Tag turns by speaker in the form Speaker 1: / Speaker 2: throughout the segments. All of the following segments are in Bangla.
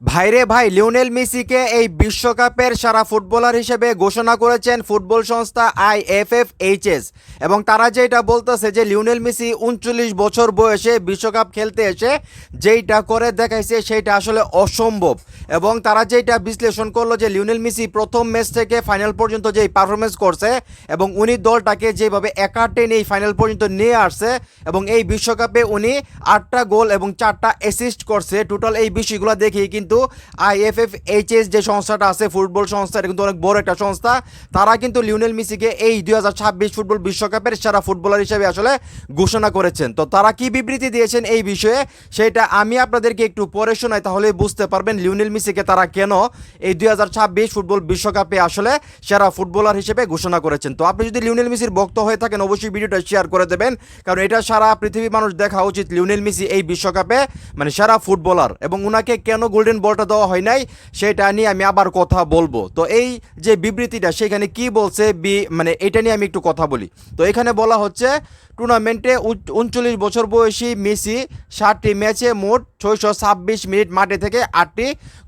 Speaker 1: ভাইরে ভাই, লিওনেল মেসিকে এই বিশ্বকাপের সেরা ফুটবলার হিসেবে ঘোষণা করেছেন ফুটবল সংস্থা আইএফএফএইচএস। এবং তারা যেটা বলতেছে যে লিওনেল মেসি 39 বছর বয়সে বিশ্বকাপ খেলতে এসে যেইটা করে দেখাইছে সেইটা আসলে অসম্ভব। এবং তারা যেটা বিশ্লেষণ করলো যে লিওনেল মেসি প্রথম ম্যাচ থেকে ফাইনাল পর্যন্ত যেই পারফরমেন্স করছে এবং উনি দলটাকে যেভাবে একা টেনে এই ফাইনাল পর্যন্ত নিয়ে আসছে এবং এই বিশ্বকাপে উনি 8টা গোল এবং 4টা অ্যাসিস্ট করছে। টোটাল এই বিষয়গুলো দেখেই কিন্তু আইএফএফএইচএস যে সংস্থাটা আছে ফুটবল সংস্থা, এটা কিন্তু অনেক বড় একটা সংস্থা। তারা কিন্তু লিওনেল মেসিকে এই 2026 ফুটবল বিশ্বকাপের সেরা ফুটবলার হিসেবে আসলে ঘোষণা করেছেন। তো তারা কি বিবৃতি দিয়েছেন এই বিষয়ে সেটা আমি আপনাদেরকে একটু পরে শোনাই, তাহলে বুঝতে পারবেন লিওনেল মেসিকে তারা কেন এই 2026 ফুটবল বিশ্বকাপে আসলে সেরা ফুটবলার হিসেবে ঘোষণা করেছেন। তো আপনি যদি লিওনেল মেসির ভক্ত হয়ে থাকেন অবশ্যই ভিডিওটা শেয়ার করে দেবেন, কারণ এটা সারা পৃথিবীর মানুষ দেখা উচিত লিওনেল মেসি এই বিশ্বকাপে মানে সেরা ফুটবলার, এবং ওনাকে কেন গোল্ডেন বলটা দেওয়া হয় নাই সেটা নিয়ে আমি আবার কথা বলবো। তো এই যে বিবৃতিটা সেখানে কি বলছে মানে এটা নিয়ে আমি একটু কথা বলি। তো এখানে বলা হচ্ছে টুর্নামেন্টে 39 বছর বয়সী মেসি 60টি ম্যাচে মোট 626 মিনিট মাঠে থেকে 8টি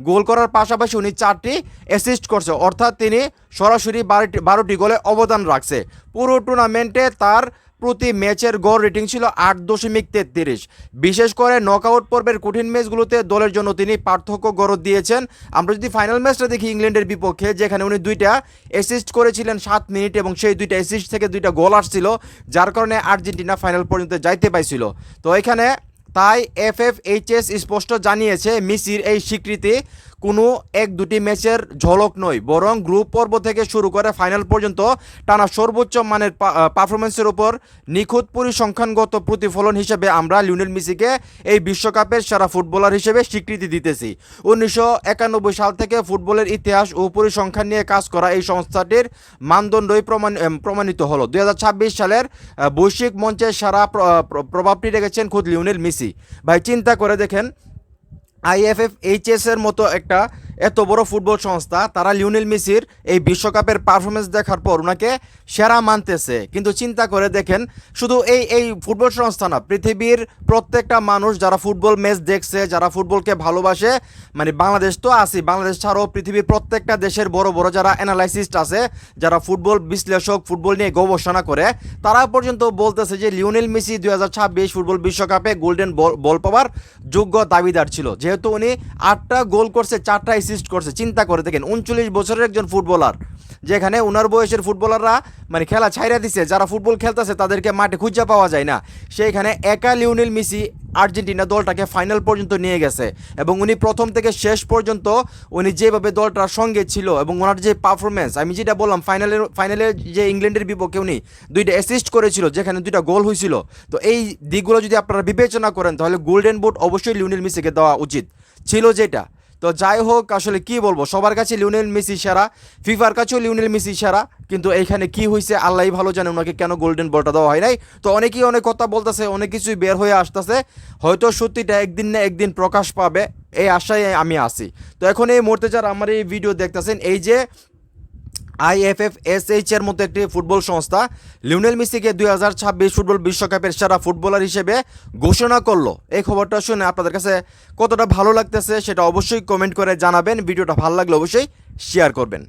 Speaker 1: গোল করার পাশাপাশি উনি 4টি অ্যাসিস্ট করছে, অর্থাৎ তিনি সরাসরি 12টি গোলে অবদান রাখছে। পুরো টুর্নামেন্টে তার প্রতি ম্যাচের গড় রেটিং ছিল 8.33। বিশেষ করে নকআউট পর্বের কঠিন ম্যাচগুলোতে দলের জন্য তিনি পার্থক্য গড় দিয়েছেন। আমরা যদি ফাইনাল ম্যাচটা দেখি ইংল্যান্ডের বিপক্ষে, যেখানে উনি 2টা অ্যাসিস্ট করেছিলেন 7 মিনিট এবং সেই 2টা অ্যাসিস্ট থেকে 2টা গোল আসছিল, যার কারণে আর্জেন্টিনা ফাইনাল পর্যন্ত যাইতে পাইছিল। তো এখানে তাই এফএফএইচএস স্পষ্ট জানিয়েছে মেসির এই স্বীকৃতি কোনো 1-2টি ম্যাচের ঝলক নয়, বরং গ্রুপ পর্ব থেকে শুরু করে ফাইনাল পর্যন্ত টানা সর্বোচ্চ মানের পারফরমেন্সের উপর নিখুঁত পরিসংখ্যানগত প্রতিফলন হিসেবে আমরা লিওনেল মেসিকে এই বিশ্বকাপের সেরা ফুটবলার হিসেবে স্বীকৃতি দিতেছি। 1991 সাল থেকে ফুটবলের ইতিহাস ও পরিসংখ্যান নিয়ে কাজ করা এই সংস্থাটির মানদণ্ডই প্রমাণিত হলো। 2026 সালের বৈশ্বিক মঞ্চে সারা প্রভাবটি রেখেছেন খোদ লিওনেল মেসি। ভাই চিন্তা করে দেখেন, আইএফএফএইচএস এর মতো একটা এত বড় ফুটবল সংস্থা তারা লিওনেল মেসির এই বিশ্বকাপের পারফরমেন্স দেখার পর ওনাকে সেরা মানতেছে। কিন্তু চিন্তা করে দেখেন, শুধু এই ফুটবল সংস্থা না, পৃথিবীর প্রত্যেকটা মানুষ যারা ফুটবল ম্যাচ দেখছে, যারা ফুটবলকে ভালোবাসে, মানে বাংলাদেশ তো আছে, বাংলাদেশ ছাড়াও পৃথিবীর প্রত্যেকটা দেশের বড় বড় যারা অ্যানালাইসিস্ট আছে, যারা ফুটবল বিশ্লেষক, ফুটবল নিয়ে গবেষণা করে, তারা পর্যন্ত বলতেছে যে লিওনেল মেসি 2026 ফুটবল বিশ্বকাপে গোল্ডেন বল পাওয়ার যোগ্য দাবিদার ছিল, যেহেতু উনি 8টা গোল করছে, 4টা অ্যাসিস্ট করছে। চিন্তা করে দেখেন 39 বছরের একজন ফুটবলার, যেখানে ওনার বয়সের ফুটবলাররা মানে খেলা ছাইরা দিছে, যারা ফুটবল খেলতেছে তাদেরকে মাঠে খুঁজে পাওয়া যায় না, সেইখানে একা লিওনেল মেসি আর্জেন্টিনা দলটাকে ফাইনাল পর্যন্ত নিয়ে গেছে। এবং উনি প্রথম থেকে শেষ পর্যন্ত উনি যেভাবে দলটার সঙ্গে ছিল এবং ওনার যে পারফরমেন্স, আমি যেটা বললাম ফাইনালে যে ইংল্যান্ডের বিপক্ষে উনি 2টা অ্যাসিস্ট করেছিল, যেখানে 2টা গোল হয়েছিল। তো এই দিকগুলো যদি আপনারা বিবেচনা করেন তাহলে গোল্ডেন বুট অবশ্যই লিওনেল মেসিকে দেওয়া উচিত ছিল যেটা। তো যাই হোক, আসলে কি বলবো, সবার কাছে লিওনেল মেসি সেরা, ফিফার কাছেও লিওনেল মেসি সেরা, কিন্তু এইখানে কি হয়েছে আল্লাহই ভালো জানে ওনাকে কেন গোল্ডেন বলটা দেওয়া হয় নাই। তো অনেকেই অনেক কথা বলতেছে, অনেক কিছুই বের হয়ে আসতেছে, হয়তো সত্যিটা একদিন না একদিন প্রকাশ পাবে, এই আশায় আমি আছি। তো এখন এই মুহূর্তে যারা আমার এই ভিডিও দেখতেছেন, এই যে আইএফএফএসএইচ এর মতো একটি ফুটবল সংস্থা লিওনেল মেসিকে 2026 ফুটবল বিশ্বকাপের সেরা ফুটবলার হিসেবে ঘোষণা করলো, এই খবরটা শুনে আপনাদের কাছে কতটা ভালো লাগতেছে সেটা অবশ্যই কমেন্ট করে জানাবেন। ভিডিওটা ভালো লাগলে অবশ্যই শেয়ার করবেন।